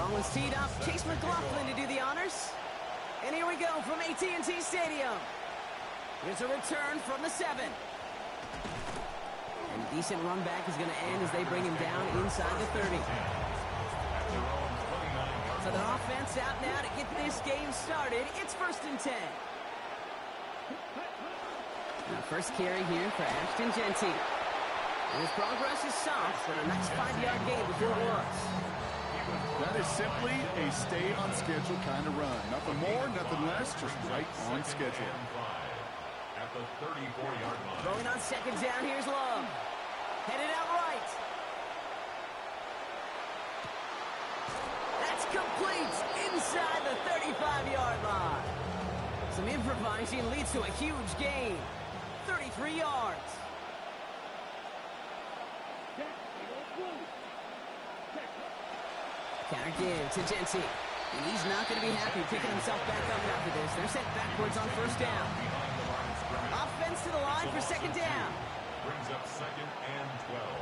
Ball is teed up. Chase McLaughlin to do the honors. And here we go from AT&T Stadium. Here's a return from the 7. And a decent run back is going to end as they bring him down inside the 30. So the offense out now to get this game started. It's 1st and 10. Now first carry here for Ashton Genty. And his progress is soft, but a nice 5-yard gain before it was. That is simply a stay-on-schedule kind of run. Nothing more, nothing less, just right on schedule. At the 34-yard line. Throwing on 2nd down, here's Love. Headed out right. That's complete inside the 35-yard line. Some improvising leads to a huge gain. 33 yards. Counter give to Genty. And he's not going to be happy picking himself back up after this. They're sent backwards on 1st down. Offense to the line for 2nd down. Brings up 2nd and 12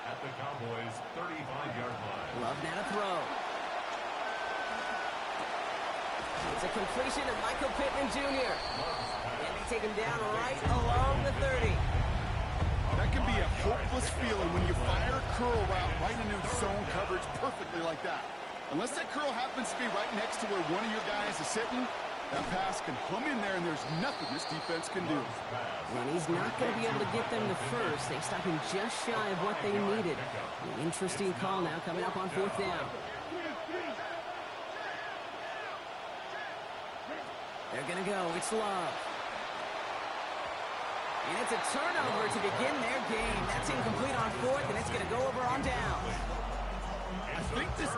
at the Cowboys' 35-yard line. Love now to throw. It's a completion of Michael Pittman Jr. And they take him down right along the 30. That can be a hopeless feeling when you fire a curl route right into zone coverage perfectly like that. Unless that curl happens to be right next to where one of your guys is sitting, that pass can hum in there and there's nothing this defense can do. And he's not going to be able to get them to first. They stop him just shy of what they needed. An interesting call now coming up on 4th down. They're going to go. It's Love. And it's a turnover to begin their game. That's incomplete on 4th, and it's going to go over on down. I think this...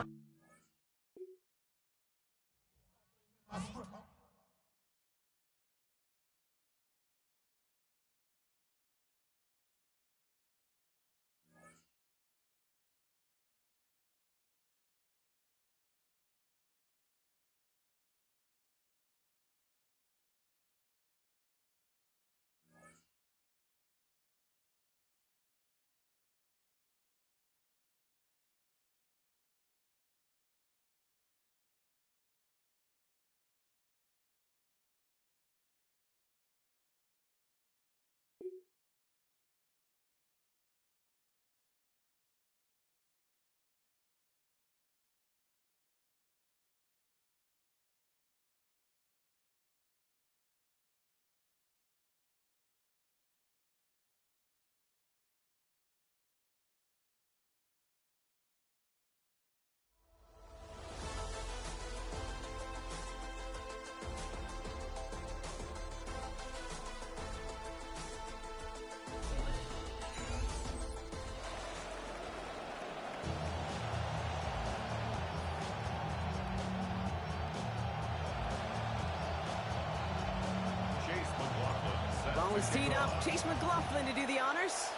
Ball is teed up. Chase McLaughlin to do the honors.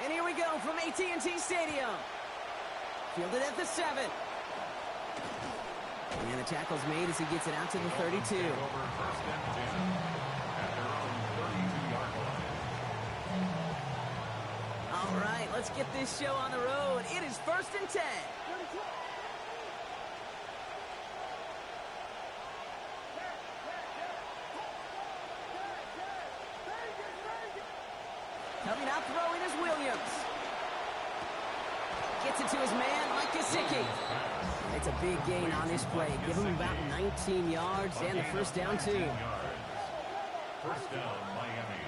And here we go from AT&T Stadium. Fielded at the 7. And the tackle's made as he gets it out to the 32. Over 1st and 10 at their own 32-yard line. All right, let's get this show on the road. It is 1st and 10. Coming out throwing is Williams. Gets it to his man, Mike Gesicki. It's a big gain on this play. Give him about 19 yards and the 1st down, too. 1st down, Miami.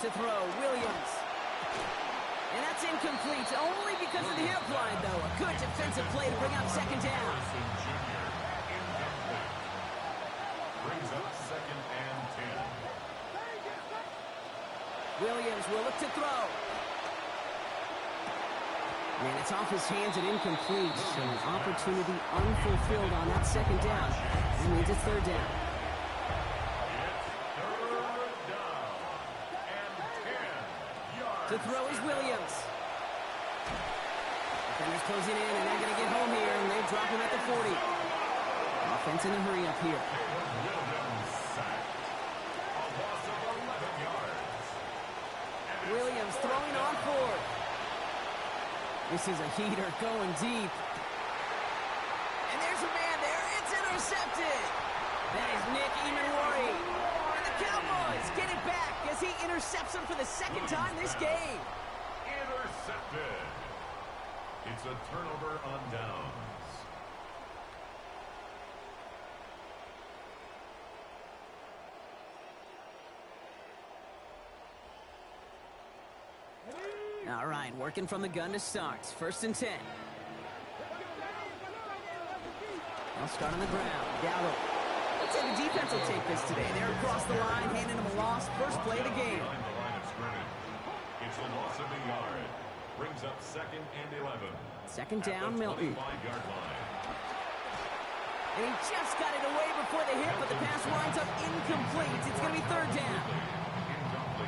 To throw, Williams. And that's incomplete, only because of the hip line, though. A good defensive play to bring up 2nd down. Brings up 2nd and 10. Williams will look to throw. And it's off his hands and incomplete. So an opportunity unfulfilled on that 2nd down. That means it's 3rd down. To throw is Williams. Defenders closing in, and they're going to get home here, and they drop him at the 40. Offense in a hurry up here. Williams throwing on 4th. This is a heater going deep. And there's a man there. It's intercepted. That is Nick Emanwari. And the Cowboys get it back as he intercepts him for the second time this game. Intercepted. It's a turnover on downs. All right, working from the gun to start. 1st and 10. They'll start on the ground. Gallo. Let's say the defense will take this today. They're across the line, handing them a loss. First play of the game. Behind the line of scrimmage. It's a loss of a yard. Brings up 2nd and 11. Second down, Milton. 25-yard line. And he just got it away before the hit, but the pass winds up incomplete. It's going to be 3rd down.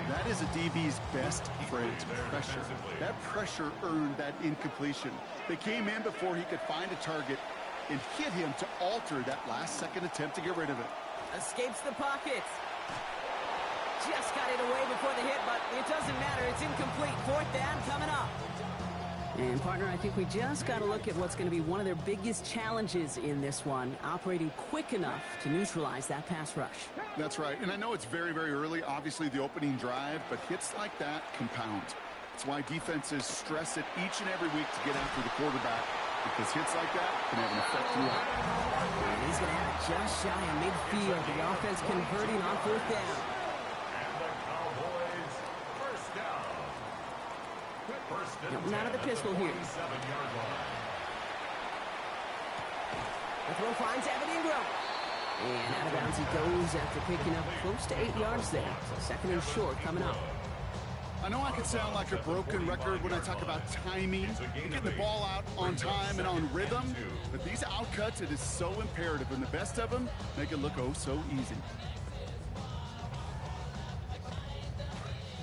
That is a DB's best friend, pressure. That pressure earned that incompletion. They came in before he could find a target and hit him to alter that last-second attempt to get rid of it. Escapes the pocket. Just got it away before the hit, but it doesn't matter. It's incomplete. 4th down coming up. And, partner, I think we just got to look at what's going to be one of their biggest challenges in this one, operating quick enough to neutralize that pass rush. That's right, and I know it's very, very early, obviously the opening drive, but hits like that compound. That's why defenses stress it each and every week to get after the quarterback, because hits like that can have an effect throughout. And he's going to have it just shy of midfield. The offense converting on 4th down. And the Cowboys, 1st down. Jumping out of the pistol here. 7-yard line. The throw finds Evan Ingram. And out of bounds he goes after picking up close to 8 yards there. So 2nd and short coming up. I know I can sound like a broken record when I talk about timing, getting the ball out on time and on rhythm, but these outcuts, it is so imperative, and the best of them make it look oh so easy.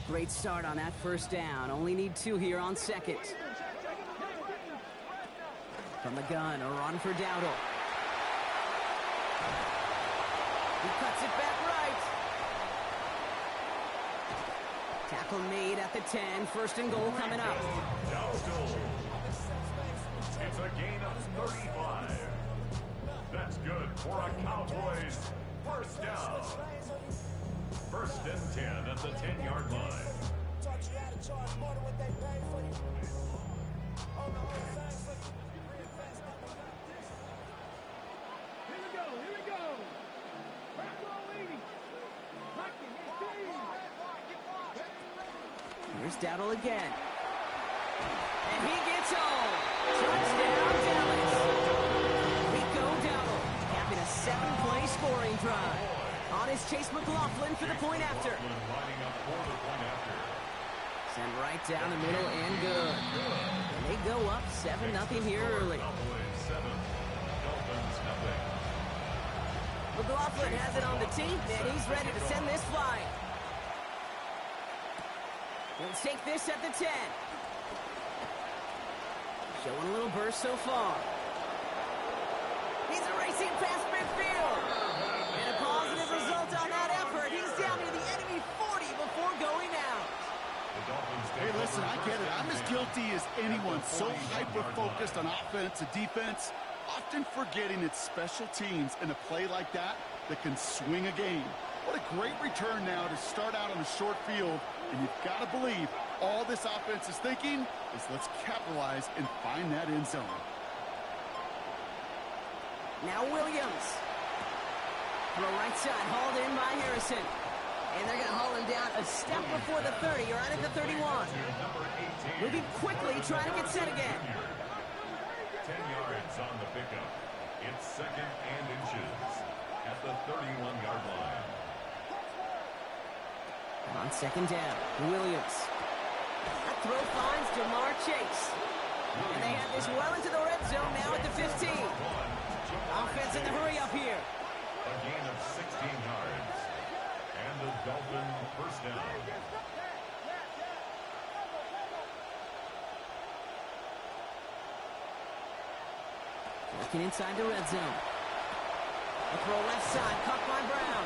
Great start on that 1st down. Only need 2 here on 2nd. From the gun, a run for Dowdle. He cuts it back right. Tackle made at the 10. 1st and goal coming up. It's a gain of 35. That's good for a Cowboys 1st down. 1st and 10 at the 10-yard line. Here's Dowdle again. And he gets home. Touchdown, Dallas. Rico Dowdle capping a 7-play scoring drive. On his Chase McLaughlin for the point after. Lining up for the point after. Sent right down the middle and good. And they go up 7-0 here early. Cowboys 7, Dolphins 0. McLaughlin has it on the tee, and he's ready to send this flying. He'll take this at the 10. Showing a little burst so far. He's racing past midfield. And a positive result on that effort. He's down near the enemy 40 before going out. Hey, listen, I get it. I'm as guilty as anyone. So hyper-focused on offense and defense, often forgetting it's special teams in a play like that that can swing a game. What a great return now to start out on the short field, and you've got to believe all this offense is thinking is let's capitalize and find that end zone. Now Williams. Throw right side, hauled in by Harrison. And they're going to haul him down a step before the 30, right at the 31. Moving quickly, trying to get set again. 10 yards on the pickup. It's 2nd and inches at the 31-yard line. On 2nd down, Williams. That throw finds Jamar Chase. And they have this well into the red zone now at the 15. Offense in the hurry up here. A gain of 16 yards. And the Dolphin 1st down. Working inside the red zone. A throw left side, caught by Brown.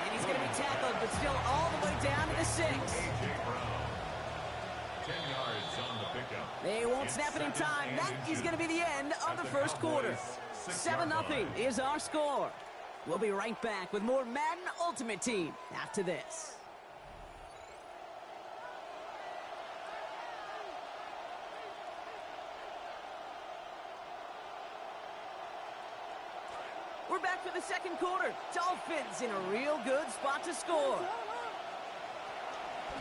And he's going to be tackled, but still all the way down to the 6. A.J. Brown. 10 yards on the pickup. They won't snap it in time. That is going to be the end of the first quarter. 7-0 is our score. We'll be right back with more Madden Ultimate Team after this. We're back for the second quarter. Dolphins in a real good spot to score.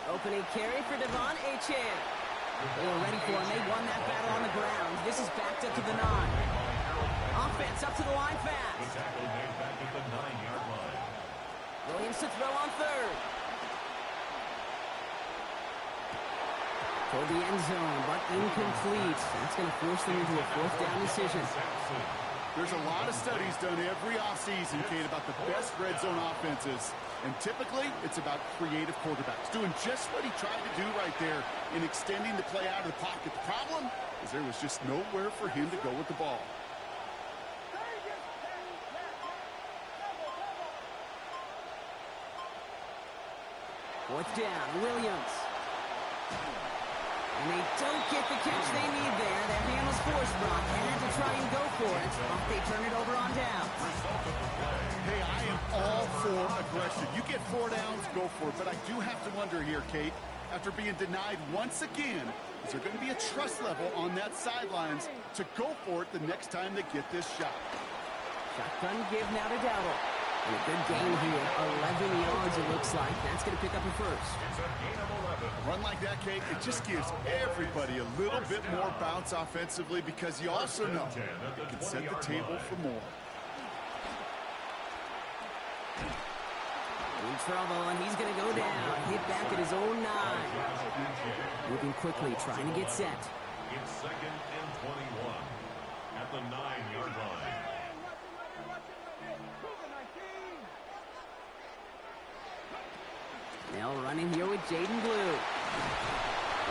Opening carry for Devon Achane. They were ready for him. They won that battle on the ground. This is backed up to the 9. Offense up to the line fast. The tackle made back at the 9-yard line. Williams to throw on third. Toward the end zone, but incomplete. That's going to force them into a fourth down decision. There's a lot of studies done every offseason, Kate, about the best red zone offenses. And typically, it's about creative quarterbacks, doing just what he tried to do right there in extending the play out of the pocket. The problem is there was just nowhere for him to go with the ball. Fourth down, Williams. And they don't get the catch they need there. Their hand was forced, Brock. Had to try and go for it. But they turn it over on down. Hey, I am all for aggression. You get 4 downs, go for it. But I do have to wonder here, Kate, after being denied once again, is there going to be a trust level on that sidelines to go for it the next time they get this shot? Shotgun give now to Dowdle. And a good gain here. 11 yards, it looks like. That's going to pick up a first. It's a gain of 11. A run like that, Kate, it just gives everybody a little bit more bounce offensively because you also know it can set the table for more. In trouble, and he's going to go down. Hit back at his own 9. Moving quickly, trying to get set. It's 2nd and 21 at the 9-yard line. Now running here with Jaden Blue.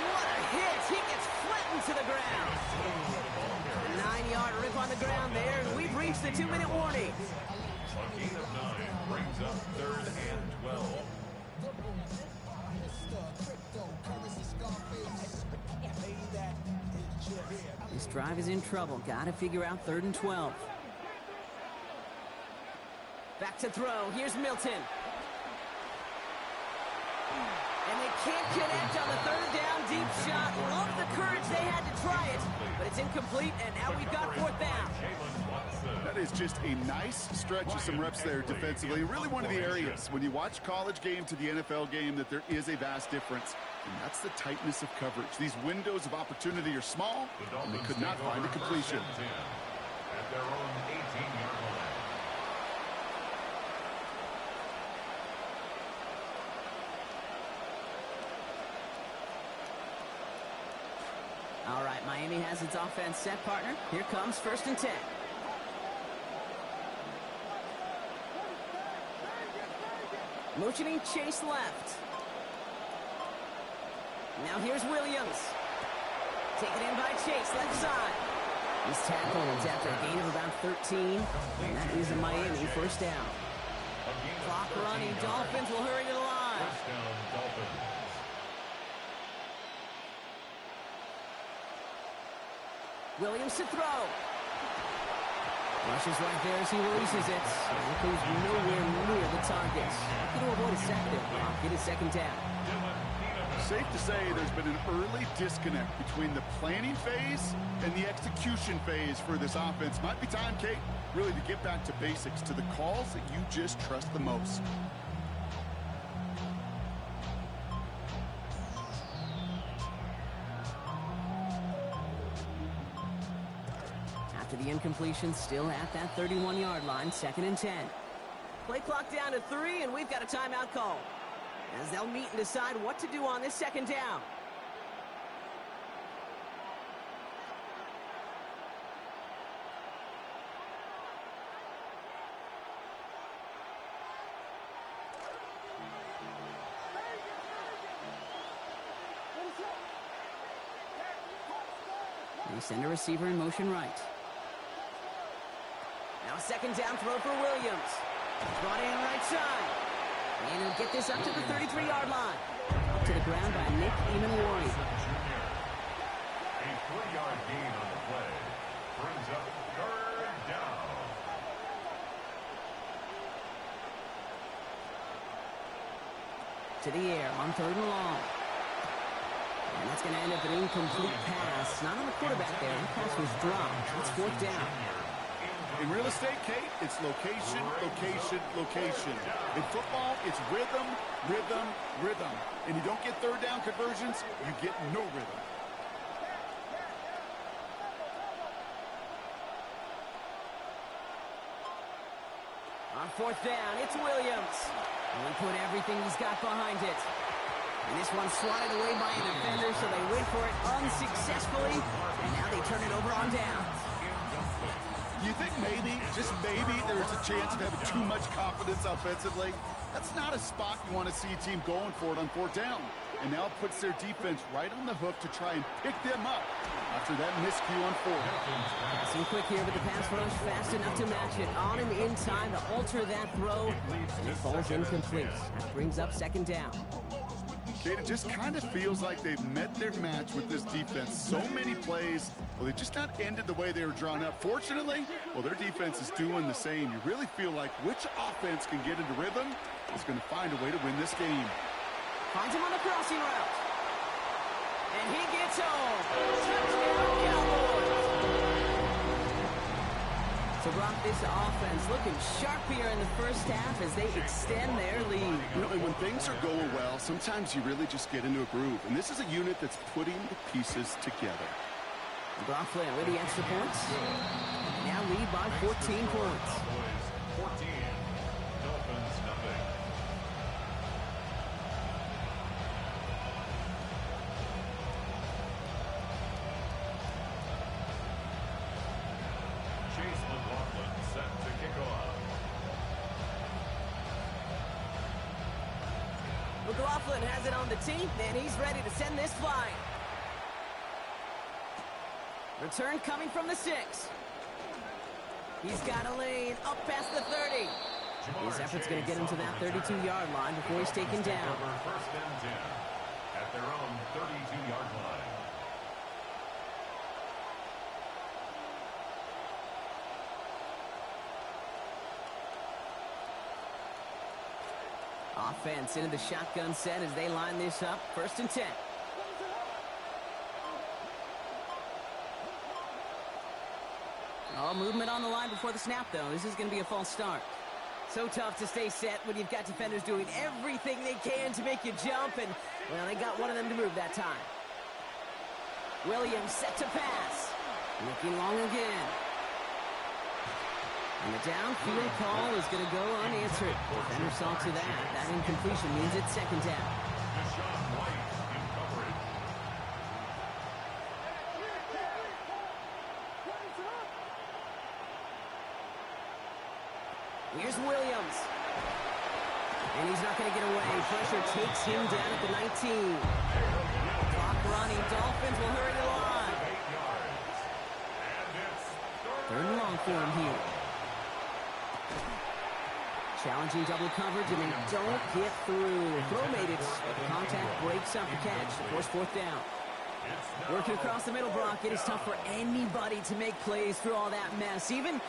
What a hit! He gets flattened to the ground. A 9-yard rip on the ground there, and we've reached the 2-minute warning. A gain of 9 brings up 3rd and 12. This drive is in trouble. Got to figure out 3rd and 12. Back to throw. Here's Milton. And they can't connect on the 3rd down deep shot. Love the courage they had to try it, but it's incomplete, and now we've got 4th down. That is just a nice stretch of some reps there defensively. Really one of the areas when you watch college game to the NFL game that there is a vast difference, and that's the tightness of coverage. These windows of opportunity are small, and they could not find a completion. At their own 18-yard line. All right, Miami has its offense set, partner. Here comes 1st and 10. Motioning Chase left. Now here's Williams. Taken in by Chase, left side. He's tackled after a gain of about 13. And that is a Miami 1st down. Clock running. Dolphins will hurry to the line. 1st down, Dolphins. Williams to throw. Rushes right there as he releases it. It goes nowhere near the target. Looking to avoid a sack there. Get his 2nd down. Safe to say there's been an early disconnect between the planning phase and the execution phase for this offense. Might be time, Kate, really to get back to basics, to the calls that you just trust the most. After the incompletion, still at that 31-yard line, 2nd and 10. Play clock down to 3, and we've got a timeout call, as they'll meet and decide what to do on this 2nd down. They send a receiver in motion right. Now 2nd down throw for Williams. Brought in right side. And he'll get this up to the 33-yard line. Up to the ground by Nick Eamon-Warren. to the air on 3rd and long. And that's going to end up an incomplete pass. Not on the quarterback there. The pass was dropped. It's 4th down. In real estate, Kate, it's location, location, location. In football, it's rhythm, rhythm, rhythm. And you don't get 3rd down conversions, you get no rhythm. On 4th down, it's Williams. And he put everything he's got behind it. And this one's swatted away by a defender, so they went for it unsuccessfully. And now they turn it over on downs. You think maybe, just maybe, there's a chance of having too much confidence offensively? That's not a spot you want to see a team going for it on 4th down. And now it puts their defense right on the hook to try and pick them up after that miscue on 4th. Passing quick here, but the pass rush fast enough to match it. On and in time to alter that throw. And it falls incomplete. That brings up 2nd down. Kate, it just kind of feels like they've met their match with this defense. So many plays, well, they just not ended the way they were drawn up. Fortunately, well, their defense is doing the same. You really feel like which offense can get into rhythm is going to find a way to win this game. Finds him on the crossing route. And he gets home. Touchdown, Cowboys. So, Brock, this offense looking sharp here in the first half as they extend their lead. You know, and when things are going well, sometimes you really just get into a groove. And this is a unit that's putting the pieces together. Brock Flair with the extra points. And now lead by 14 points. 14. Dolphins nothing. Chase McLaughlin set to kick off. McLaughlin has it on the tee, and he's ready to send this flying. Return coming from the 6. He's got a lane up past the 30. His effort's going to get him to that 32-yard line before he's taken down. 1st and 10 at their own 32-yard line. Offense into the shotgun set as they line this up. 1st and 10. Oh, movement on the line before the snap, though. This is going to be a false start. So tough to stay set when you've got defenders doing everything they can to make you jump, and, well, they got one of them to move that time. Williams set to pass. Looking long again. And the downfield call is going to go unanswered. Defender saw to that. That incompletion means it's 2nd down. Here's Williams. And he's not going to get away. Pressure takes him down at the 19. Clock running. Dolphins will hurry the line. 3rd and long for him here. Challenging double coverage, and they don't get through. Throw made it, but the contact breaks up the catch to force 4th down. Working across the middle, Brock, it is tough for anybody to make plays through all that mess, even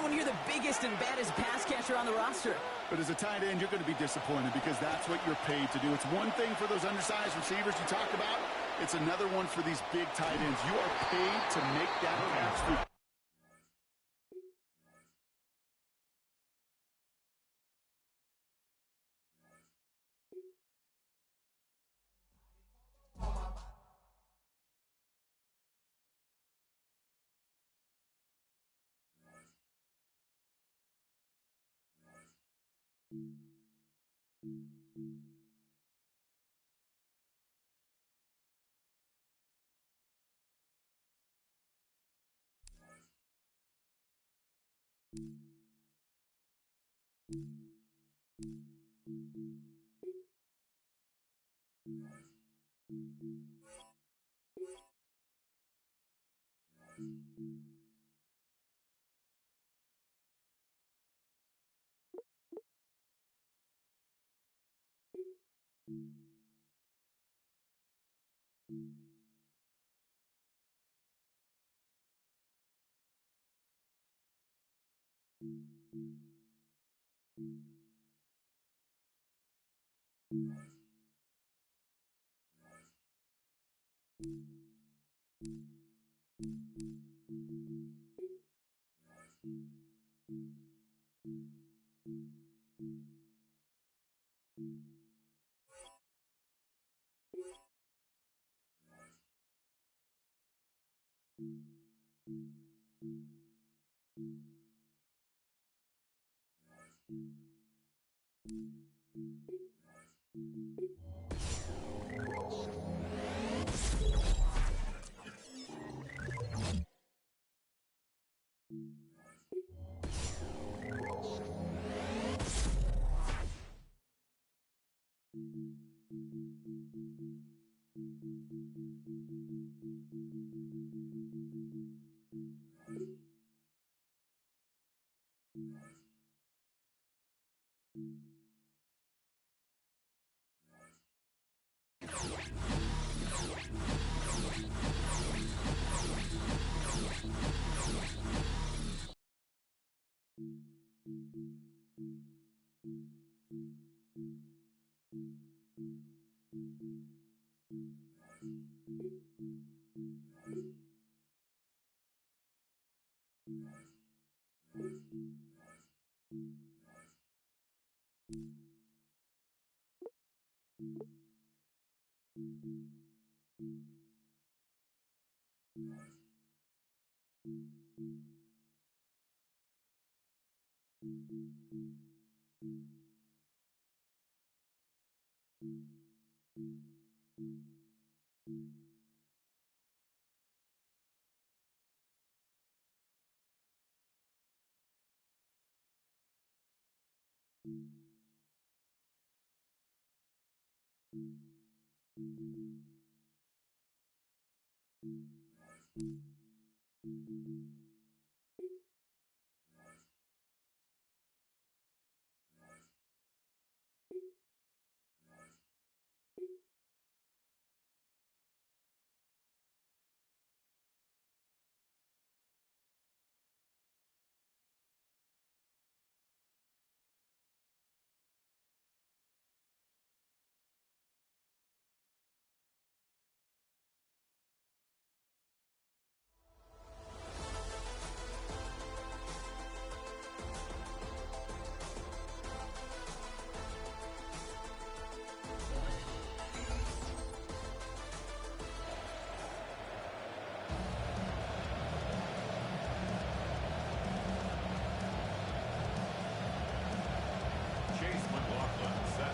when you're the biggest and baddest pass catcher on the roster. But as a tight end, you're going to be disappointed because that's what you're paid to do. It's one thing for those undersized receivers you talked about. It's another one for these big tight ends. You are paid to make that catch through.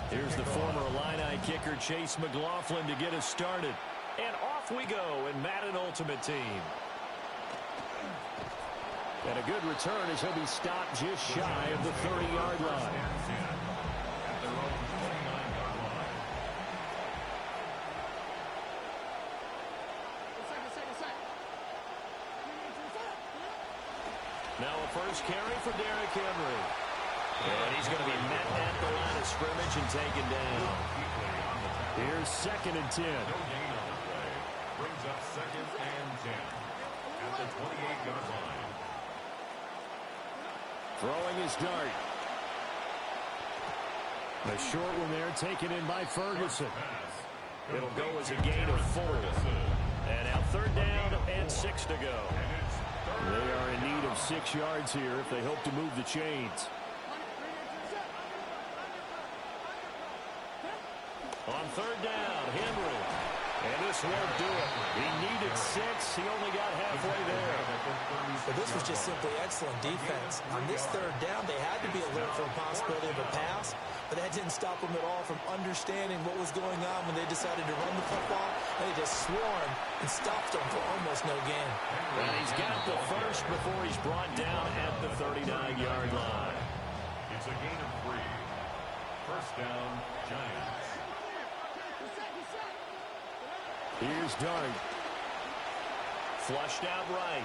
Here's the former Illini kicker, Chase McLaughlin, to get us started. And off we go in Madden Ultimate Team. And a good return as he'll be stopped just shy of the 30-yard line. Now a first carry for Derrick Henry. And he's going to be met at the line of scrimmage and taken down. Here's 2nd and 10. No gain on the play. Brings up 2nd and 10 at the 28-yard line. Throwing his dart. The short one there taken in by Ferguson. It'll go as a gain of 4. And now 3rd down and 6 to go. They are in need of 6 yards here if they hope to move the chains. On 3rd down, Henry. And this won't do it. He needed 6. He only got halfway there. But this was just simply excellent defense. On this 3rd down, they had to be alert for a possibility of a pass, but that didn't stop them at all from understanding what was going on when they decided to run the football. They just swarmed and stopped them for almost no gain. And he's got the first before he's brought down at the 39-yard line. It's a gain of 3. First down, Giants. Here's Dart. Flushed out right.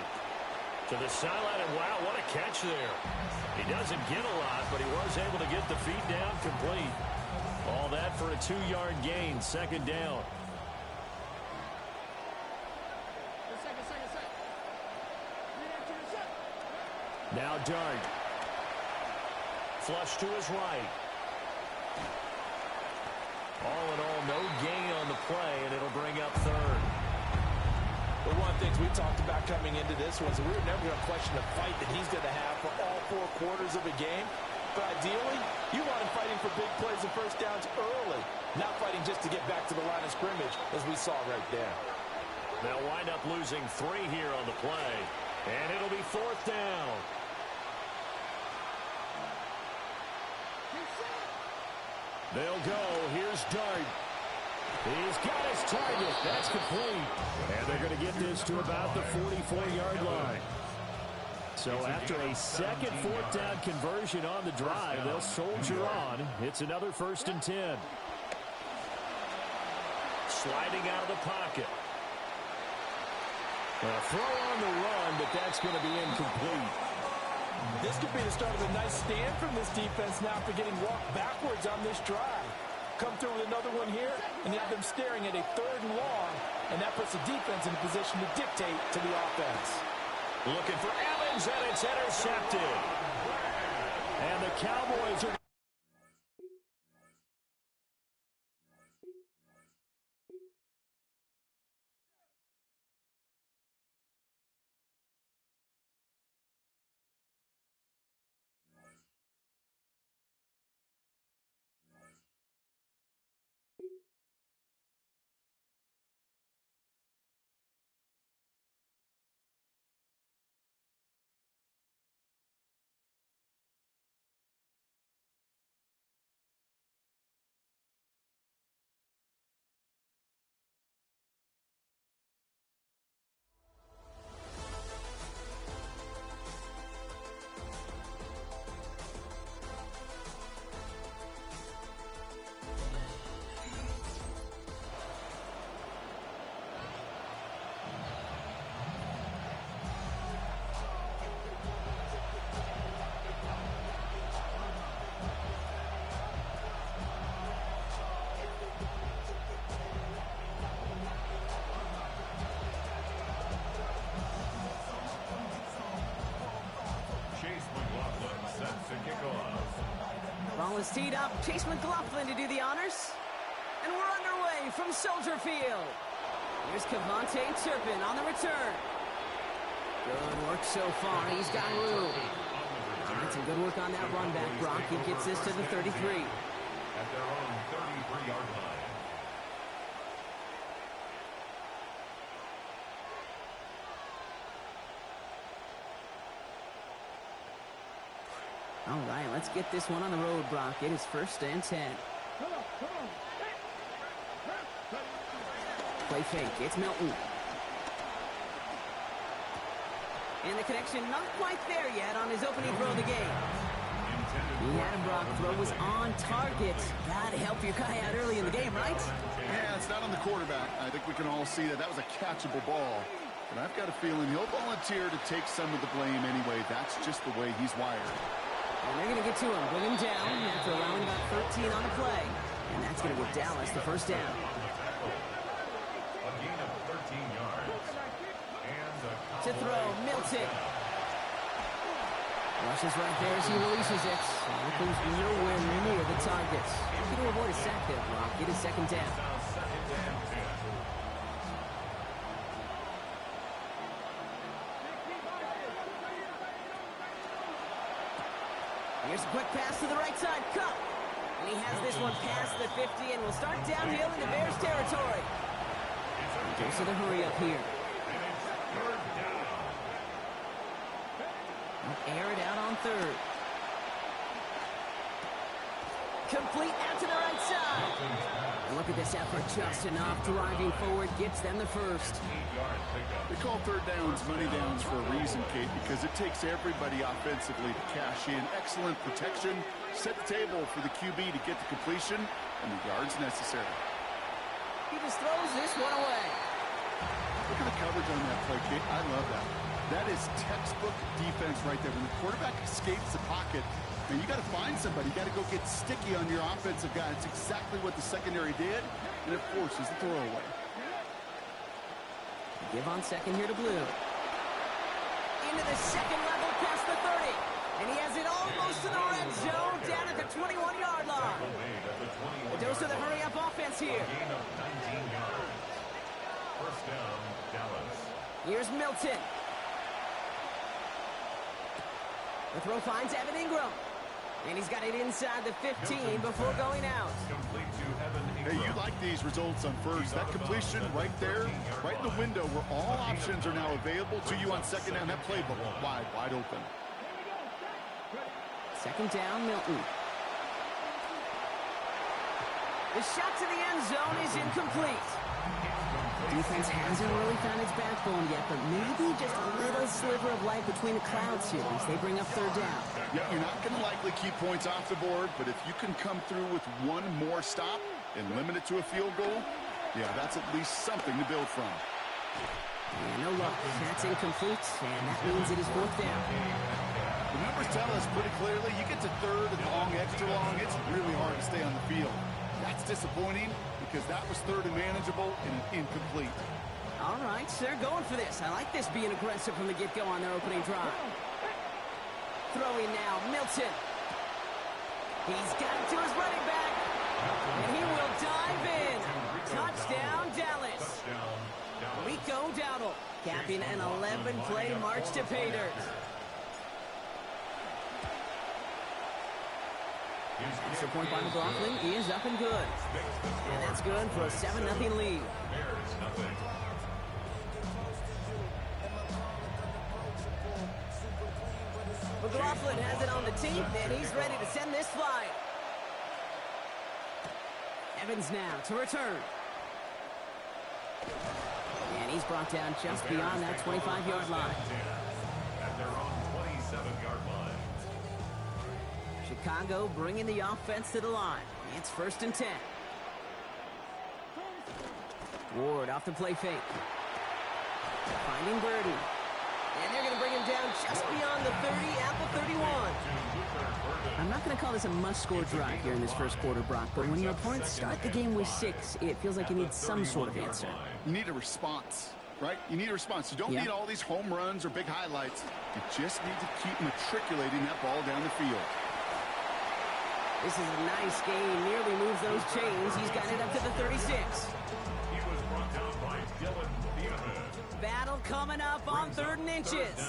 To the sideline, and wow, what a catch there. He doesn't get a lot, but he was able to get the feet down complete. All that for a 2-yard gain, 2nd down. Now Dart. Flush to his right. All in all, no gain on the play, and it'll bring up 3rd. things we talked about coming into this one, so we were never going to question the fight that he's going to have for all 4 quarters of a game. But ideally, you want him fighting for big plays and first downs early, not fighting just to get back to the line of scrimmage, as we saw right there. They'll wind up losing 3 here on the play, and it'll be 4th down. They'll go. Here's Dart. He's got his target. That's complete. And they're going to get this to about the 44-yard line. So after a second 4th down conversion on the drive, they'll soldier on. It's another 1st and 10. Sliding out of the pocket. A throw on the run, but that's going to be incomplete. This could be the start of a nice stand from this defense now after getting walked backwards on this drive. Come through with another one here, and you have them staring at a 3rd and long, and that puts the defense in a position to dictate to the offense. Looking for Evans, and it's intercepted. And the Cowboys are... Ball is teed up. Chase McLaughlin to do the honors. And we're underway from Soldier Field. Here's Kevontae Turpin on the return. Good work so far. He's got room. All right, some good work on that run back, Brock. He gets this to the 33. At their own 33-yard line. All right, let's get this one on the road, Brock. It is 1st and 10. Play fake. It's Milton. And the connection not quite there yet on his opening throw of the game. He had him, Brock. Throw was on target. Gotta help your guy out early in the game, right? Yeah, it's not on the quarterback. I think we can all see that was a catchable ball. But I've got a feeling he'll volunteer to take some of the blame anyway. That's just the way he's wired. And they're going to get to him, bring him down after allowing about 13 on the play. And that's going to give Dallas the 1st down. A gain of 13 yards. And to throw, Milton. Rushes right there as he releases it. Milton's nowhere near the target. Looking to avoid a sack there, Brock. Get his 2nd down. Here's a quick pass to the right side. Cup. And he has this one past the 50 and will start downhill into Bears territory. Goes to the hurry up here. Air it out on 3rd. Complete out to the right side. Look at this effort, just enough. Driving forward gets them the 1st. They call 3rd downs money downs for a reason, Kate, because it takes everybody offensively to cash in. Excellent protection. Set the table for the QB to get the completion and the yards necessary. He just throws this one away. Look at the coverage on that play, Kate. I love that. That is textbook defense right there. When the quarterback escapes the pocket, and you got to find somebody. You got to go get sticky on your offensive guy. It's exactly what the secondary did, and it forces the throwaway. Give on 2nd here to Blue. Into the 2nd level past the 30. And he has it almost to the red zone down at the 21-yard line. A dose of the hurry-up offense here. Gain of 19 yards. 1st down, Dallas. Here's Milton. The throw finds Evan Ingram. And he's got it inside the 15 before going out. Complete to Evan Hey, Ingram. you like these results on first. That completion right there, right in the window where all options are now available to you on second down. That playbook wide open. Second down, Milton. The shot to the end zone is incomplete. Defense hasn't really found its backbone yet, but maybe just a little sliver of light between the clouds here as they bring up third down. Yeah, you're not going to likely keep points off the board, but if you can come through with one more stop and limit it to a field goal, yeah, that's at least something to build from. And no luck. That's incomplete, and that means it is fourth down. The numbers tell us pretty clearly, you get to third and long, extra long, it's really hard to stay on the field. That's disappointing because that was third and manageable and an incomplete. All right, they're going for this. I like this being aggressive from the get-go on their opening drive. Throwing now, Milton. He's got it to his running back, and he will dive in. Touchdown, Dallas. Rico Dowdle capping an 11-play march to pay dirt. Extra point by McLaughlin is up and good. And that's good for a 7-0 lead. McLaughlin has it on the team, and he's ready to send this flying. Evans now to return. And he's brought down just beyond that 25-yard line. At their own 27-yard line. Chicago bringing the offense to the line. It's 1st and 10. Ward off the play fake. Finding Birdie. And they're going to bring him down just beyond the 30 at the 31. I'm not going to call this a must-score drive here in this first quarter, Brock, but when your opponents start the game with 6, it feels like you need some sort of answer. You need a response, right? You need a response. You don't need all these home runs or big highlights. You just need to keep matriculating that ball down the field. This is a nice game. Nearly moves those chains. He's got it up to the 36. He was brought down by Dylan Thieneman. Battle coming up on 3rd and inches.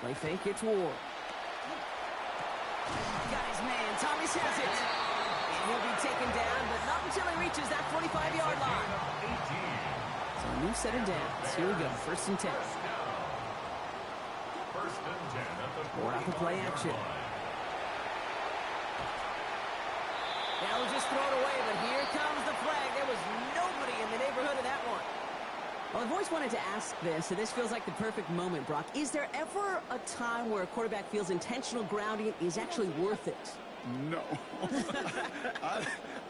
Play fake, it's Ward. Got his man. Thomas has it. And he'll be taken down, but not until he reaches that 45-yard line. So a new set of downs. Here we go. 1st and 10. Ward off the play action. They'll just throw it away, but here comes the flag. There was nobody in the neighborhood of that one. Well, I've always wanted to ask this, and this feels like the perfect moment, Brock. Is there ever a time where a quarterback feels intentional grounding is actually worth it? No.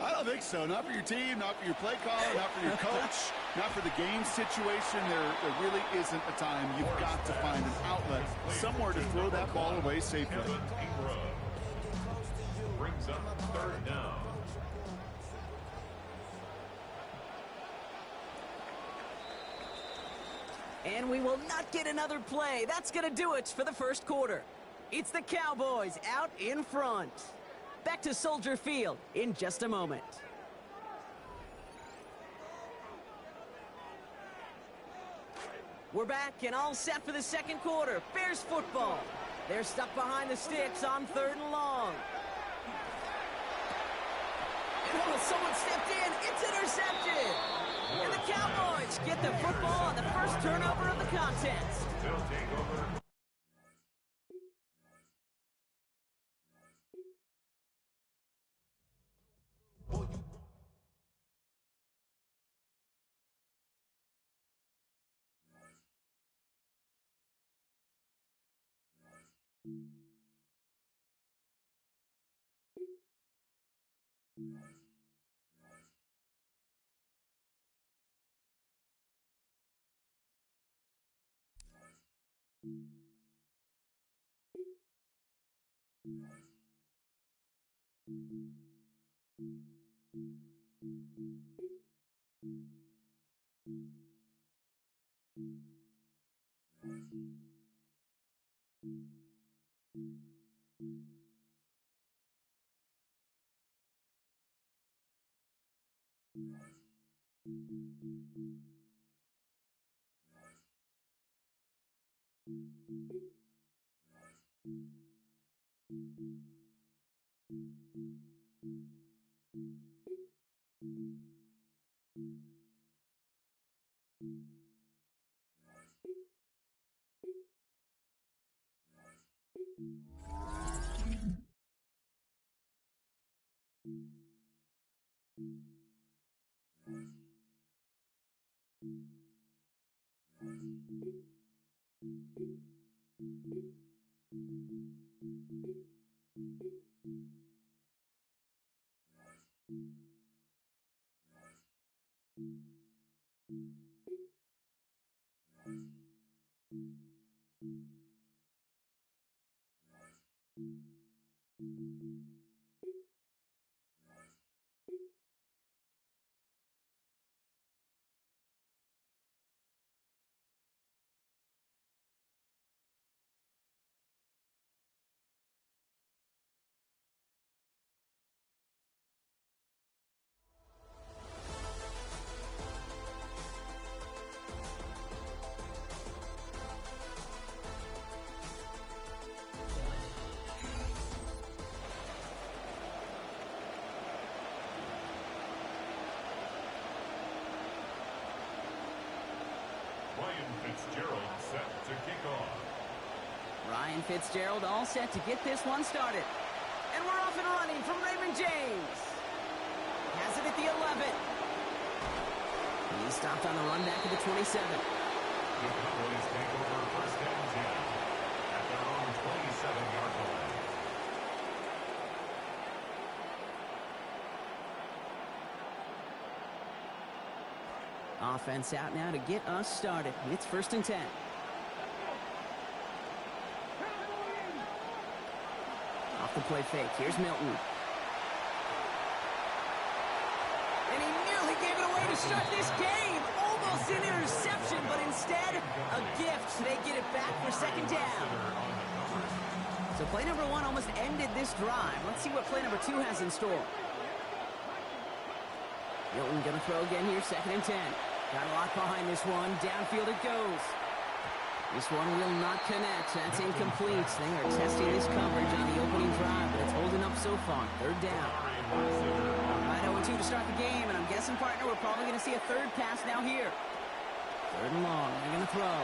I don't think so. Not for your team, not for your play caller, not for your coach, not for the game situation. There really isn't a time. You've got to find an outlet, somewhere to throw that ball away safely. Brings up 3rd down. And we will not get another play. That's going to do it for the first quarter. It's the Cowboys out in front. Back to Soldier Field in just a moment. We're back and all set for the second quarter. Bears football. They're stuck behind the sticks on 3rd and long. Oh, someone stepped in. It's intercepted. And the Cowboys get the football on the first turnover of the contest. They'll take over. Fitzgerald set to kick off. Ryan Fitzgerald all set to get this one started. And we're off and running from Raymond James. Has it at the 11. He stopped on the run back at the 27. The Cowboys take over first and 10 at their own 27-yard line. Offense out now to get us started. It's first and 10. Off the play fake. Here's Milton. And he nearly gave it away to start this game. Almost an interception, but instead, a gift. They get it back for second down. So play number 1 almost ended this drive. Let's see what play number 2 has in store. Milton going to throw again here, second and 10. Got a lot behind this one. Downfield it goes. This one will not connect. That's incomplete. They are testing this coverage on the opening drive, but it's holding up so far. Third down. Right 0-2 to start the game, and I'm guessing, partner, we're probably going to see a third pass now here. Third and long. They're going to throw.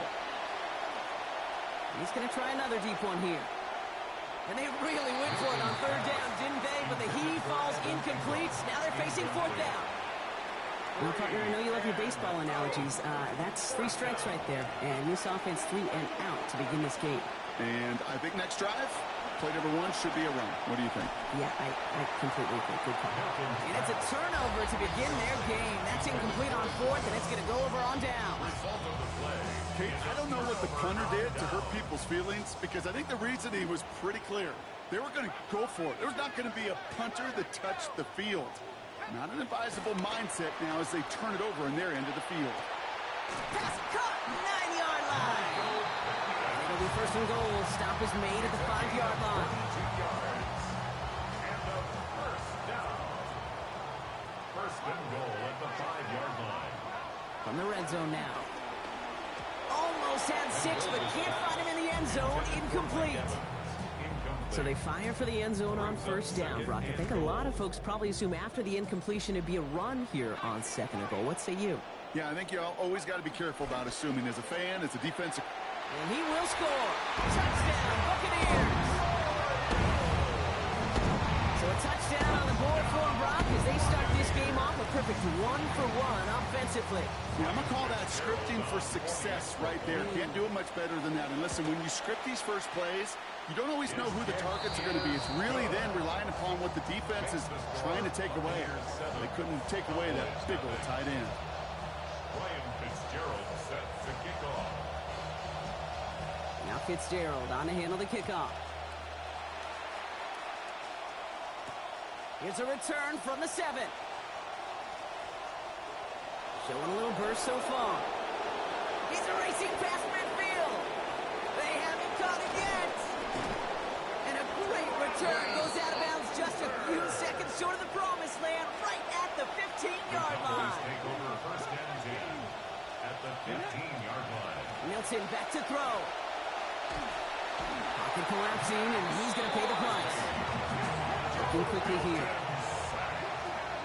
He's going to try another deep one here. And they really went for it on third down, didn't they? But the heave falls incomplete. Now they're facing fourth down. Well, partner, I know you love your baseball analogies. That's 3 strikes right there. And this offense 3 and out to begin this game. And I think next drive, play number 1 should be a run. What do you think? Yeah, I completely agree. Good call. And it's a turnover to begin their game. That's incomplete on fourth, and it's going to go over on down. Okay, I don't know what the punter did to hurt people's feelings, because I think the reasoning was pretty clear. They were going to go for it. There's not going to be a punter that touched the field. Not an advisable mindset now as they turn it over in their end of the field. Pass caught, 9-yard line. It'll be first and goal. Stop is made at the 5-yard line. 2 yards. And a first down. First and goal at the 5-yard line. From the red zone now. Almost had 6, but can't find him in the end zone. Incomplete. So they fire for the end zone on first down, Brock. I think a lot of folks probably assume after the incompletion it'd be a run here on second and goal. What say you? Yeah, I think you always got to be careful about assuming as a fan, as a defensive. And he will score. Touchdown, Buccaneers. So a touchdown on the board for Brock as they start this game off a perfect 1-for-1 offensively. Yeah, I'm going to call that scripting for success right there. Can't do it much better than that. And listen, when you script these first plays, you don't always know who the targets are going to be. It's really then relying upon what the defense is trying to take away. They couldn't take away that big old tight end. Ryan Fitzgerald set to kick off. Now Fitzgerald on to handle the kickoff. Here's a return from the 7. Showing a little burst so far. He's a racing past midfield. They haven't caught it yet. And a great return goes out of bounds just a few seconds short of the promised land, right at the 15-yard line. Take over first and 10 Milton back to throw. Pocket collapsing, and he's going to pay the price. Working quickly here.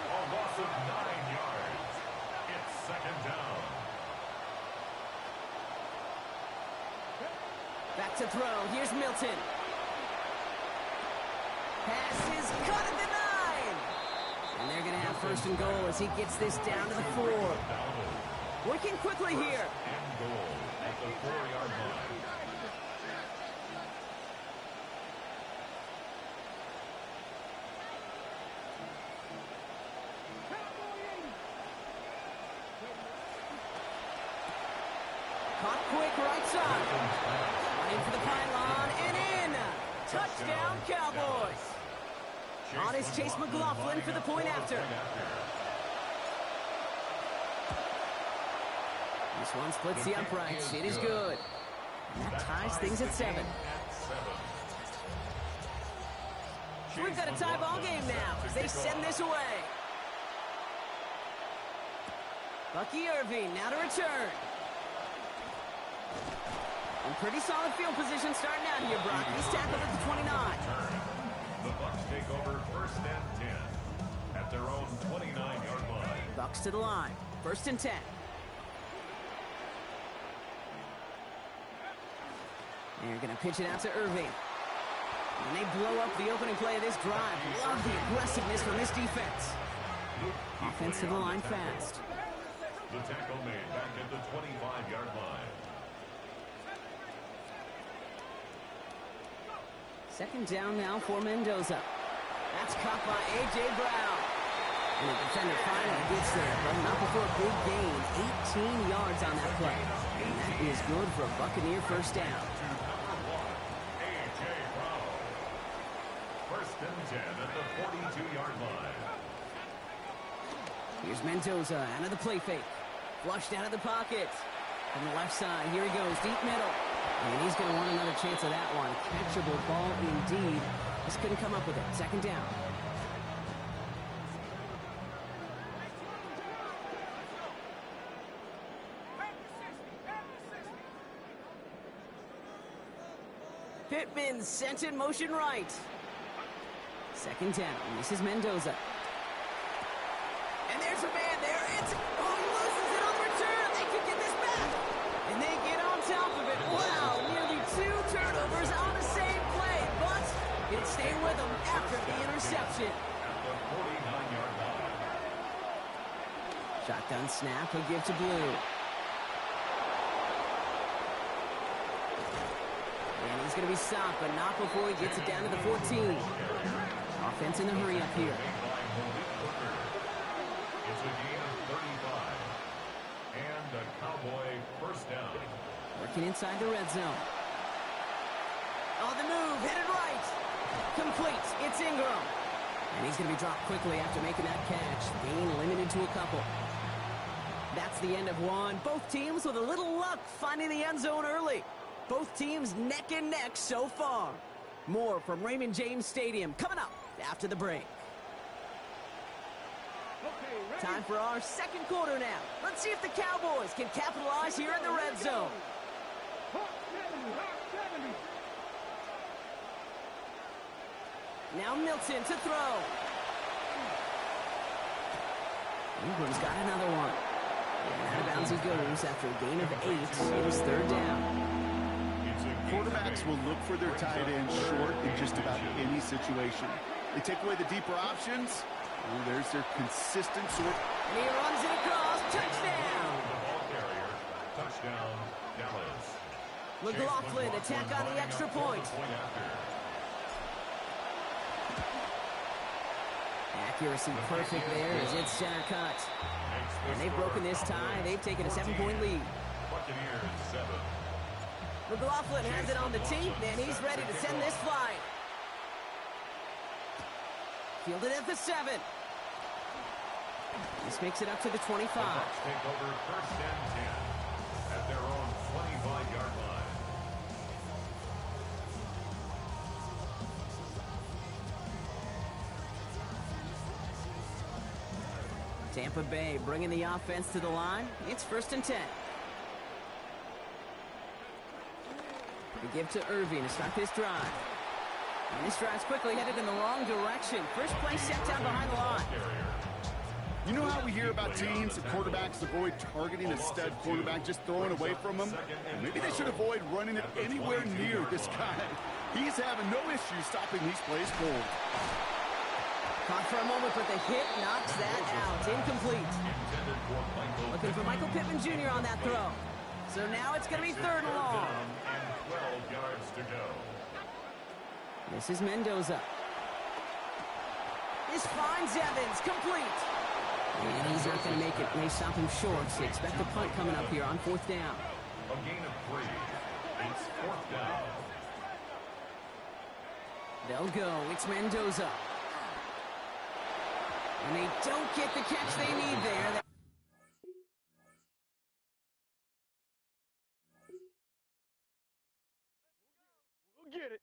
A loss of 9 yards. It's second down. Back to throw. Here's Milton. Pass is caught at the 9. And they're going to have first and goal as he gets this down to the 4. Working quickly here. And goal at the 4-yard line. Caught quick right side. Running for the pylon and in. Touchdown Cowboys. On is Chase McLaughlin for the point after. This one splits the uprights. It is good. And that ties things at 7. We've got a tie ball game now as they send this away. Bucky Irving now to return. And pretty solid field position starting out here, Brock. He's tackled at the 29. The Bucs take over first and 10 at their own 29-yard line. Bucs to the line. First and 10. They're going to pitch it out to Irving. And they blow up the opening play of this drive. Love the aggressiveness from this defense. Offense to the line fast. The tackle made back at the 25-yard line. Second down now for Mendoza. That's caught by A.J. Brown. And the defender finally gets there, but not before a big gain. 18 yards on that play. And that is good for a Buccaneer first down. A.J. Brown. First and 10 at the 42-yard line. Here's Mendoza out of the play fake. Flushed out of the pocket. From the left side, here he goes, deep middle. And he's going to want another chance of that one. Catchable ball indeed. Just couldn't come up with it. Second down. Pittman sent in motion right. Second down. This is Mendoza. And there's a man there. It's... Oh, he loses it on the return. They could get this back. And they get on top of it. Wow, nearly 2 turnovers on the same play. But it stayed with them after the interception. At the 49-yard line. Shotgun snap, a give to Blue. And he's going to be stopped, but not before he gets it down to the 14. Offense in the hurry up here. It's a gain of 35. And a Cowboy first down. Working inside the red zone. On the move, headed right. Complete. It's Ingram. And he's going to be dropped quickly after making that catch. Gain limited to a couple. That's the end of one. Both teams with a little luck finding the end zone early. Both teams neck and neck so far. More from Raymond James Stadium coming up after the break. Time for our second quarter now. Let's see if the Cowboys can capitalize here in the red zone. Now Milton to throw. Ingram's got another one. And out of bounds he goes after a gain of 8. It is third down. Quarterbacks will look for their tight end short in just about any situation. They take away the deeper options. Oh, there's their consistent sort. And he runs it across. Touchdown. The ball carrier. Touchdown, Dallas. McLaughlin attack on the extra point. Accuracy perfect there as it's center cut. And they've broken this tie. They've taken a 7-point lead. Buccaneers 7. McLaughlin has it on the tee, and he's ready to send this flying. Fielded at the 7. This makes it up to the 25. The Bucs take over first and 10 at their own 25-yard line. Tampa Bay bringing the offense to the line. It's first and 10. They give to Irving to start this drive. And this drive's quickly headed in the wrong direction. First play set down behind the line. You know how we hear about teams and quarterbacks avoid targeting a stud quarterback, just throwing away from him? Maybe they should avoid running it anywhere near this guy. He's having no issue stopping these plays cold. Caught for a moment, but the hit knocks that out. Incomplete. Looking for Michael Pittman Jr. on that throw. So now it's going to be 3rd and long. 12 yards to go. This is Mendoza. This finds Evans, complete. And he's not going to make it. They stop him short, so expect a punt coming up here on 4th down. A gain of 3. It's 4th down. They'll go. It's Mendoza. And they don't get the catch they need there. We'll get it.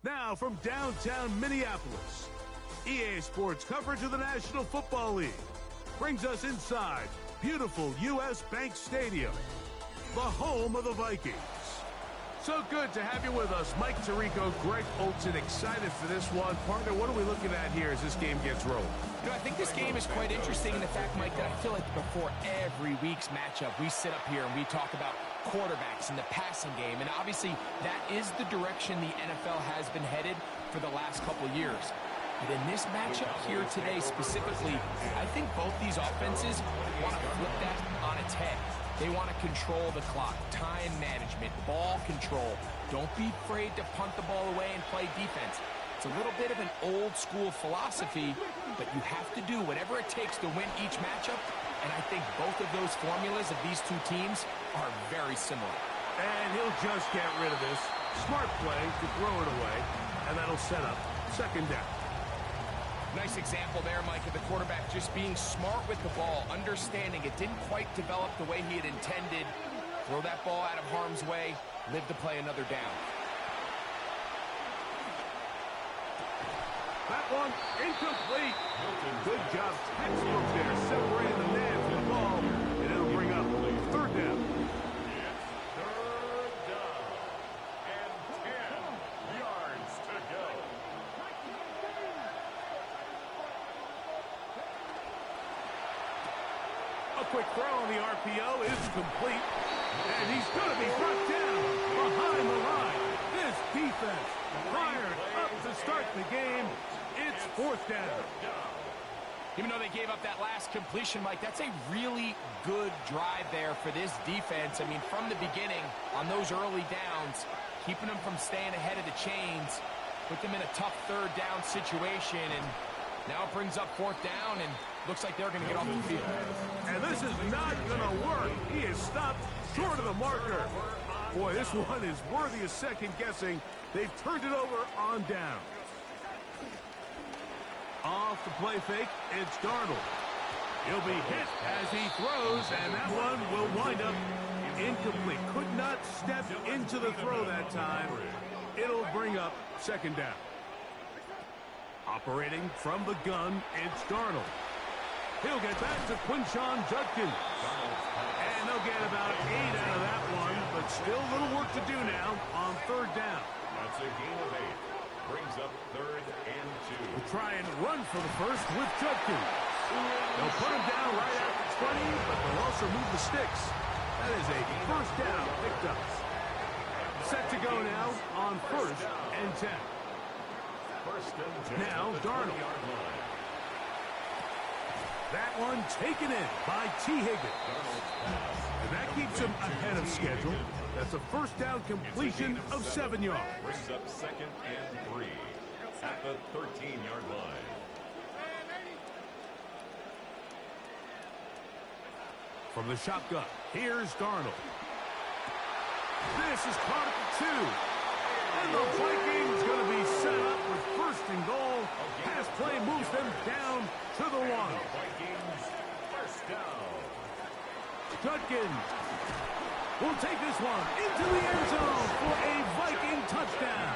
Now from downtown Minneapolis, EA Sports coverage of the National Football League brings us inside beautiful U.S. Bank Stadium, the home of the Vikings. So good to have you with us. Mike Tirico, Greg Olsen, excited for this one. Partner, what are we looking at here as this game gets rolling? You know, I think this game is quite interesting in the fact, Mike, that I feel like before every week's matchup, we sit up here and we talk about quarterbacks in the passing game. And obviously, that is the direction the NFL has been headed for the last couple of years. But in this matchup here today specifically, I think both these offenses want to flip that on its head. They want to control the clock, time management, ball control. Don't be afraid to punt the ball away and play defense. It's a little bit of an old school philosophy, but you have to do whatever it takes to win each matchup. And I think both of those formulas of these two teams are very similar. And he'll just get rid of this. Smart play to throw it away, and that'll set up second down. Nice example there, Mike, of the quarterback just being smart with the ball, understanding it didn't quite develop the way he had intended. Throw that ball out of harm's way, live to play another down. That one incomplete. Good job, textbook there, separating the man from the ball, and it'll bring up third down. Third down. And 10 yards to go. A quick throw on the RPO is complete. And he's going to be brought down behind the line. This defense fired up to start the game. It's fourth down. Even though they gave up that last completion, Mike, that's a really good drive there for this defense. I mean, from the beginning, on those early downs, keeping them from staying ahead of the chains, put them in a tough third down situation, and Now it brings up 4th down, and looks like they're going to get off the field. And this is not going to work. He is stopped short of the marker. Boy, this one is worthy of second guessing. They've turned it over on down. Off the play fake, it's Darnold. He'll be hit as he throws, and that one will wind up incomplete. Could not step into the throw that time. It'll bring up 2nd down. Operating from the gun, it's Darnold. He'll get back to Quinshon Judkins. And they'll get about 8 out of that one, but still a little work to do now on 3rd down. That's a gain of 8. Brings up 3rd and 2. We'll try and run for the first with Judkins. They'll put him down right at the 20, but they'll also move the sticks. That is a 1st down picked up. Set to go now on 1st and 10. Now Darnold. That one taken in by T. Higgins. And that keeps him ahead of schedule. That's a 1st down completion of 7 yards. Brings up 2nd and 3 at the 13-yard line. From the shotgun, here's Darnold. This is caught at the 2. And the Vikings going to be set up with 1st and goal. Pass play moves them down to the 1. Vikings 1st down. Judkins will take this one into the end zone for a Viking touchdown.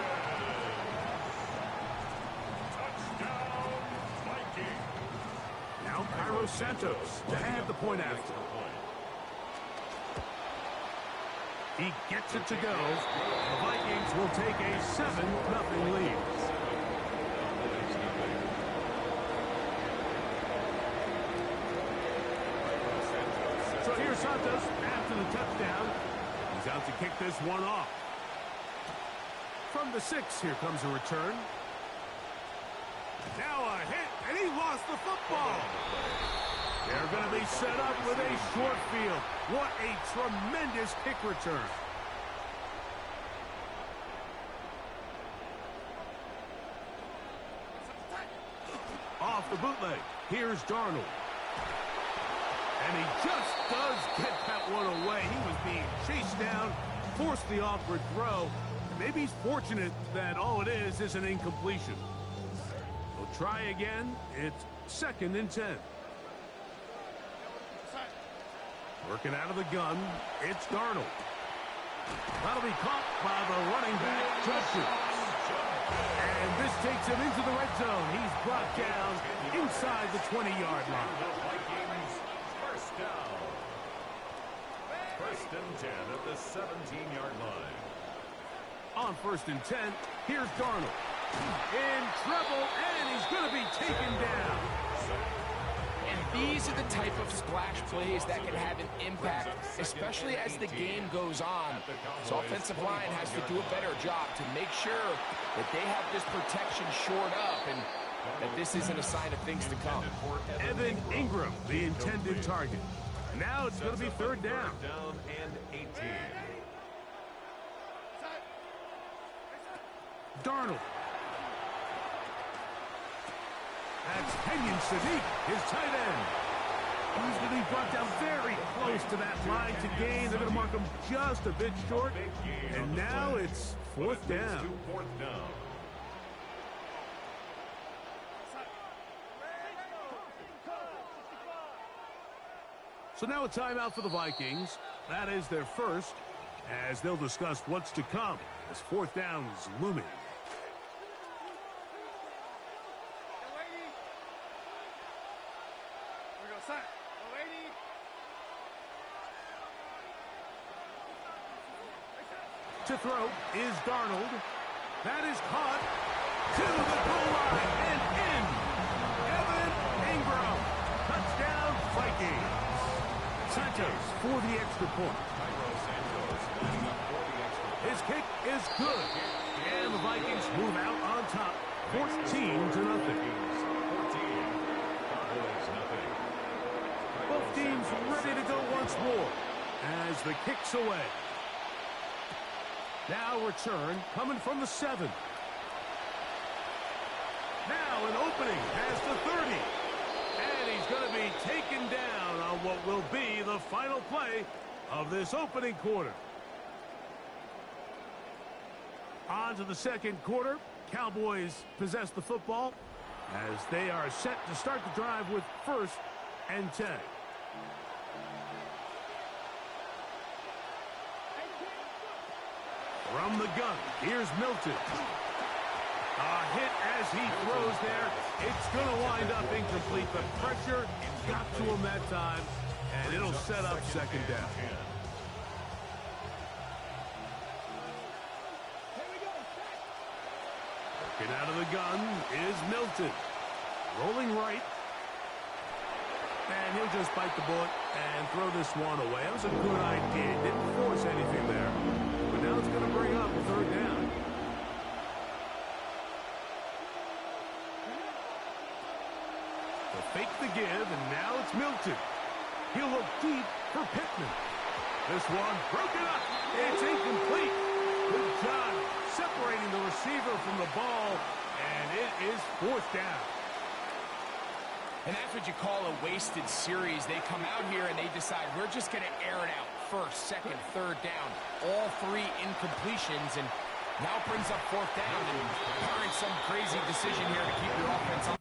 Touchdown, Vikings. Now Cairo Santos to add the point after. He gets it to go. The Vikings will take a 7-0 lead. So here's Santos after the touchdown. He's out to kick this one off. From the 6, here comes a return. Now a hit, and he lost the football. They're going to be set up with a short field. What a tremendous kick return. Off the bootleg, here's Darnold. And he just does get that one away. He was being chased down, forced the awkward throw. Maybe he's fortunate that all it is an incompletion. We'll try again. It's 2nd and 10. Working out of the gun, it's Darnold. That'll be caught by the running back, Judkins. And this takes him into the red zone. He's brought down inside the 20-yard line. Vikings 1st down. 1st and 10 at the 17-yard line. On 1st and 10, here's Darnold. In trouble, and he's going to be taken down. And these are the type of splash plays that can have an impact, especially as the game goes on. So offensive line has to do a better job to make sure that they have this protection shored up and that this isn't a sign of things to come. Evan Ingram, the intended target. Now it's going to be 3rd down. 3rd down and 18. Darnold. That's Kenyon Sadiq, his tight end. He's going to be brought down very close to that line to gain. They're going to mark him just a bit short. And now it's 4th down. 4th down. So now a timeout for the Vikings. That is their first, as they'll discuss what's to come as 4th down is looming. To throw is Darnold. That is caught to the goal line and in. Evan Ingram. Touchdown, Vikings. Santos for the extra point. His kick is good. And the Vikings move out on top, 14-0. Both teams ready to go once more as the kick's away. Now return coming from the 7. Now an opening past the 30. And he's going to be taken down on what will be the final play of this opening quarter. On to the second quarter. Cowboys possess the football as they are set to start the drive with 1st and 10. From the gun, here's Milton. A hit as he throws there. It's going to wind up incomplete. The pressure got to him that time, and it'll set up 2nd down. Looking out of the gun is Milton. Rolling right. And he'll just bite the bullet and throw this one away. That was a good idea. Didn't force anything there. But now it's going to bring up 3rd down. They'll fake the give, and now it's Milton. He'll look deep for Pittman. This one broken up. It's incomplete. Good job separating the receiver from the ball, and it is 4th down. And that's what you call a wasted series. They come out here and they decide we're just going to air it out. 1st, 2nd, 3rd down. All 3 incompletions, and now it brings up 4th down. And barring some crazy decision here to keep your offense on.